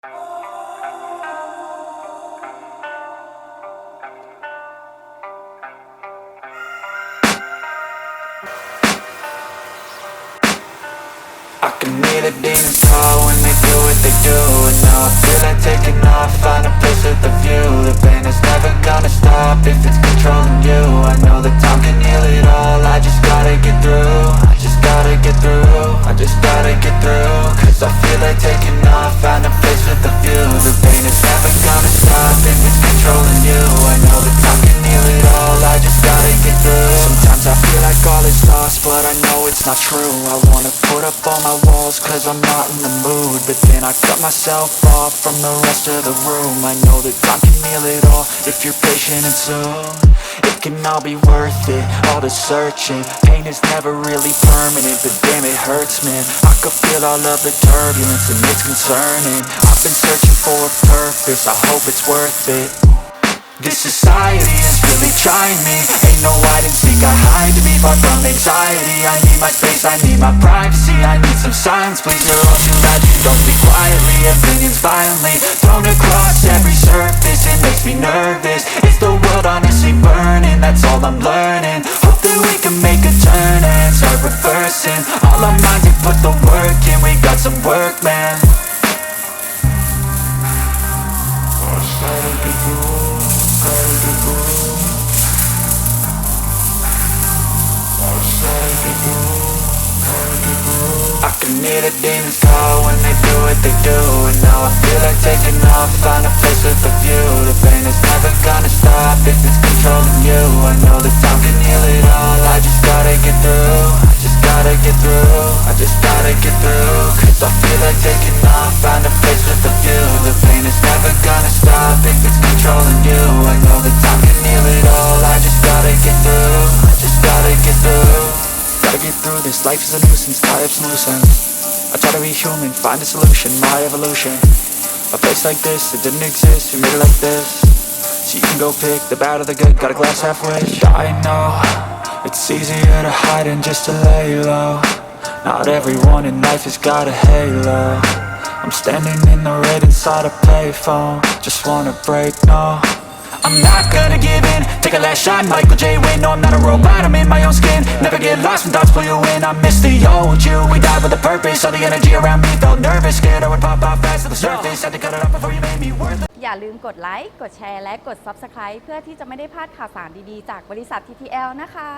I can hear the demons call when they do what they do. And now I feel like taking off, find a place with a view. The pain is never gonna stop if it's controlling you. I know that time can heal it all, I just gotta get through. I just gotta get through, I just gotta get through. Cause I feel like taking off, find a place with a view. The pain is never gonna stop if it's controlling you. I know that time can heal it all, I just gotta get through. Sometimes I feel like all is lost, but I know it's not true. I wanna put up all my walls cause I'm not in the mood. But then I cut myself off from the rest of the room. I know that time can heal it all if you're patient and soon. It can all be worth it, all the searching. Pain is never really permanent, but damn it hurts, man. I could feel all of the turbulence and it's concerning. I've been searching for a purpose, I hope it's worth it. This society is really trying me. Ain't no hide and seek, I hide to be far from anxiety. I need my space, I need my privacy. I need some silence, please, you're all too loud. You don't speak quietly, opinions violently thrown across every surface. It makes me nervous. Is the world honestly burning? That's all I'm learning. Hope that we can make a turn and start reversing all our minds and put the work in. We got some work, man. I can hear the demons call when they do what they do. And now I feel like taking off, find a place with a view. The pain is never gonna stop if it's controlling you. I know that time can heal it all, I just gotta get through. I just gotta get through, I just gotta get through. Cause I feel like taking off, find a place with a view. The pain is never gonna stop if it's controlling you. I know that time can heal it all, I just gotta get through. I just gotta get through. Gotta get through this, life is a nuisance, tie up some loose ends. I try to be human, find a solution, my evolution. A place like this, it didn't exist, we made it like this. So you can go pick the bad or the good, got a glass halfway. I know, it's easier to hide than just to lay low. Not everyone in life has got a halo. I'm standing in the red inside a payphone, just wanna break, no. I'm not gonna give in, take a last shot, Michael J. Win. No, I'm not a robot, I'm in my own skin. Never get lost when thoughts pull you in. I miss the old you, we died with a purpose. All the energy around me felt nervous, scared I would pop out fast to the surface. Had to cut it off before you made me worth it. อย่าลืมกดไลค์ กดแชร์ และกด Subscribe เพื่อที่จะไม่ได้พลาดข่าวสารดีๆ จากบริษัท TTL นะคะ